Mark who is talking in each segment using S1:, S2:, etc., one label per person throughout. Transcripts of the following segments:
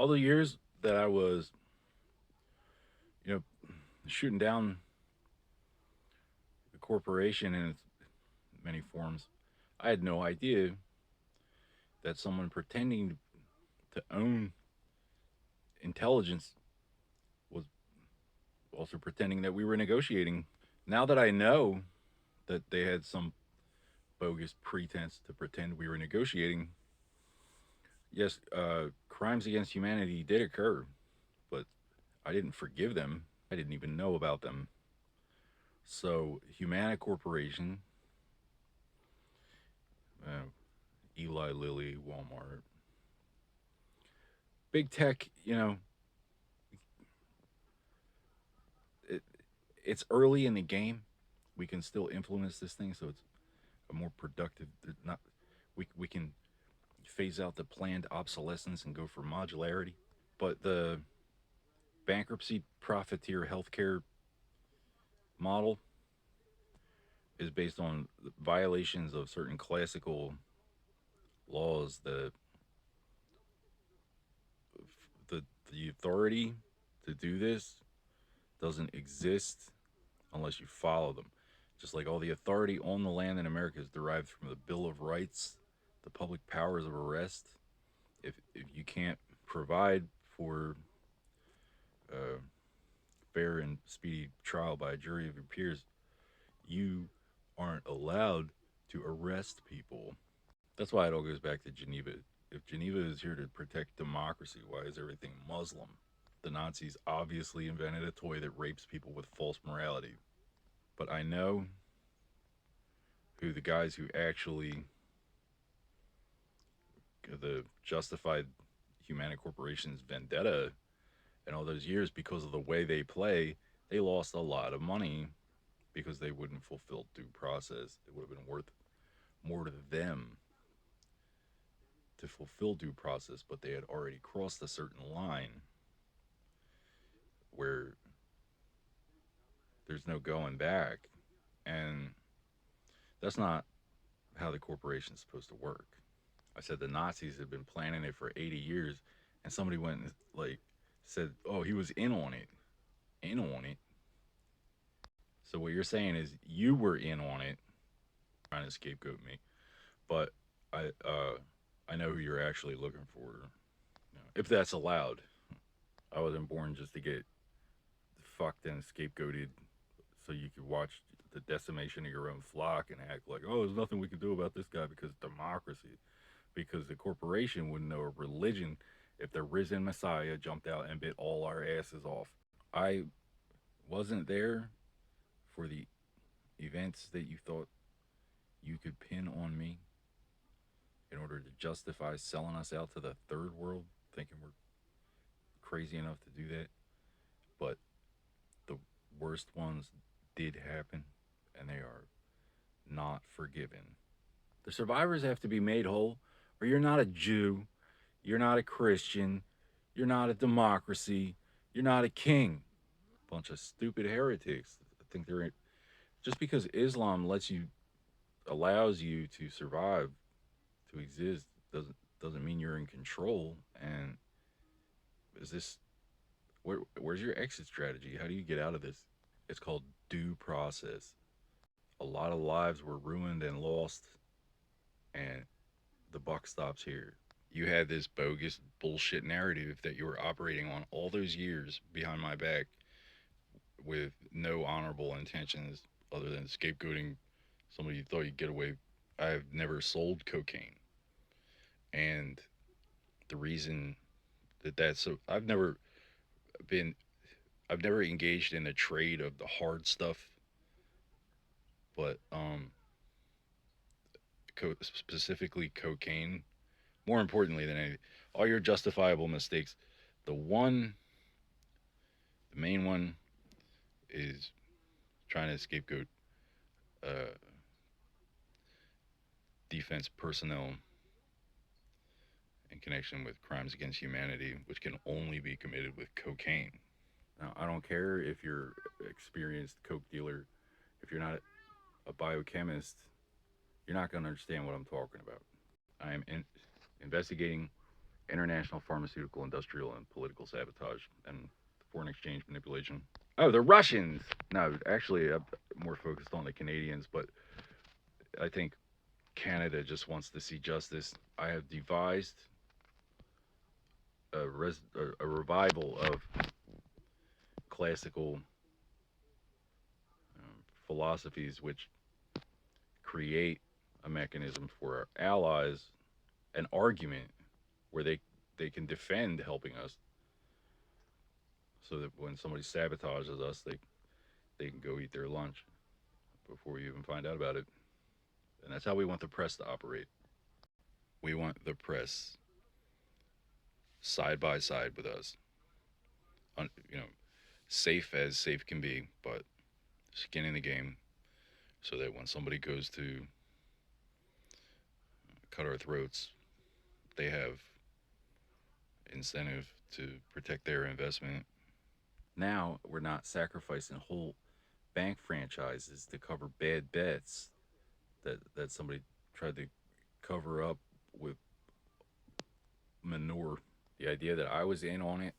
S1: all the years that I was, you know, shooting down the corporation in its many forms, I had no idea that someone pretending to own intelligence was also pretending that we were negotiating. Now that I know that they had some bogus pretense to pretend we were negotiating, yes, crimes against humanity did occur, but I didn't forgive them. I didn't even know about them. So, Humana Corporation, uh, Eli Lilly, Walmart, big tech, it, it's early in the game. We can still influence this thing, so it's a more productive. Not we can phase out the planned obsolescence and go for modularity. But the bankruptcy profiteer healthcare model is based on violations of certain classical laws. The authority to do this doesn't exist unless you follow them. Just like all the authority on the land in America is derived from the Bill of Rights, the public powers of arrest. If you can't provide for uh, fair and speedy trial by a jury of your peers, you aren't allowed to arrest people. That's why it all goes back to Geneva. If Geneva is here to protect democracy, why is everything Muslim? The Nazis obviously invented a toy that rapes people with false morality. But I know who the guys who actually the justified Humana Corporation's vendetta and all those years because of the way they play, they lost a lot of money because they wouldn't fulfill due process. It would have been worth more to them to fulfill due process, but they had already crossed a certain line where there's no going back. And that's not how the corporation's supposed to work. I said the Nazis had been planning it for 80 years, and somebody went and said, "Oh, he was in on it, in on it." So what you're saying is you were in on it, trying to scapegoat me, but I know who you're actually looking for, if that's allowed. I wasn't born just to get fucked and scapegoated so you could watch the decimation of your own flock and act like, oh, there's nothing we can do about this guy because democracy. Because the corporation wouldn't know a religion if the risen Messiah jumped out and bit all our asses off. I wasn't there for the events that you thought you could pin on me in order to justify selling us out to the third world, thinking we're crazy enough to do that. But the worst ones did happen, and they are not forgiven. The survivors have to be made whole, or you're not a Jew, you're not a Christian, you're not a democracy, you're not a king. Bunch of stupid heretics. I think they're just because Islam allows you to survive, to exist, doesn't mean you're in control. And is this where's your exit strategy? How do you get out of this? It's called due process. A lot of lives were ruined and lost, and the buck stops here. You had this bogus bullshit narrative that you were operating on all those years behind my back with no honorable intentions other than scapegoating somebody you thought you'd get away. I've never sold cocaine. And the reason that's so, been, I've never engaged in a trade of the hard stuff, but specifically cocaine. More importantly than anything, all your justifiable mistakes. The one, the main one is trying to scapegoat uh, defense personnel in connection with crimes against humanity, which can only be committed with cocaine. Now, I don't care if you're an experienced coke dealer, if you're not a biochemist, you're not going to understand what I'm talking about. I am investigating international pharmaceutical, industrial, and political sabotage, and foreign exchange manipulation. Oh, the Russians! No, actually, I'm more focused on the Canadians, but I think Canada just wants to see justice. I have devised a revival of classical philosophies which create a mechanism for our allies, an argument where they can defend helping us, so that when somebody sabotages us, they can go eat their lunch before you even find out about it. And that's how we want the press to operate. We want the press side by side with us, you know, safe as safe can be, but skin in the game, so that when somebody goes to cut our throats, they have incentive to protect their investment. Now we're not sacrificing whole bank franchises to cover bad bets that somebody tried to cover up with manure. The idea that I was in on it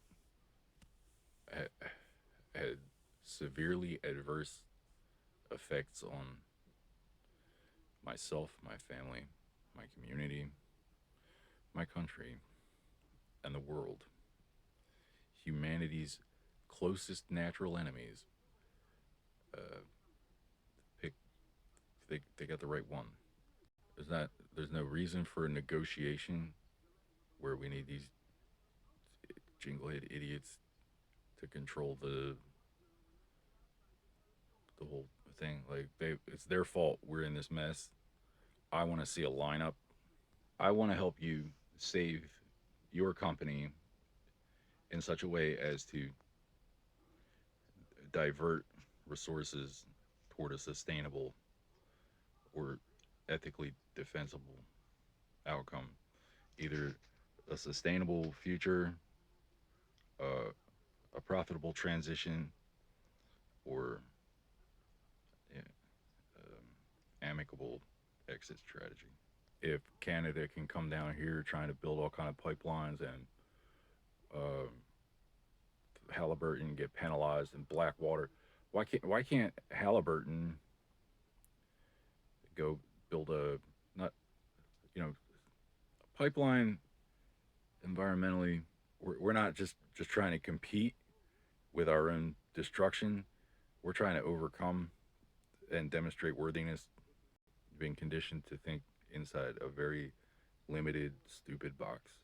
S1: had severely adverse effects on myself, my family, my community, my country, and the world. Humanity's closest natural enemies uh, pick they got the right one. There's no reason for a negotiation where we need these jinglehead idiots to control the whole thing. Like it's their fault we're in this mess. I want to see a lineup. I want to help you save your company in such a way as to divert resources toward a sustainable or ethically defensible outcome. Either a sustainable future, uh, a profitable transition, or yeah, amicable exit strategy. If Canada can come down here trying to build all kind of pipelines and uh, Halliburton get penalized in Blackwater, why can't Halliburton go build a not you know pipeline environmentally? We're not just trying to compete with our own destruction. We're trying to overcome and demonstrate worthiness, being conditioned to think inside a very limited, stupid box.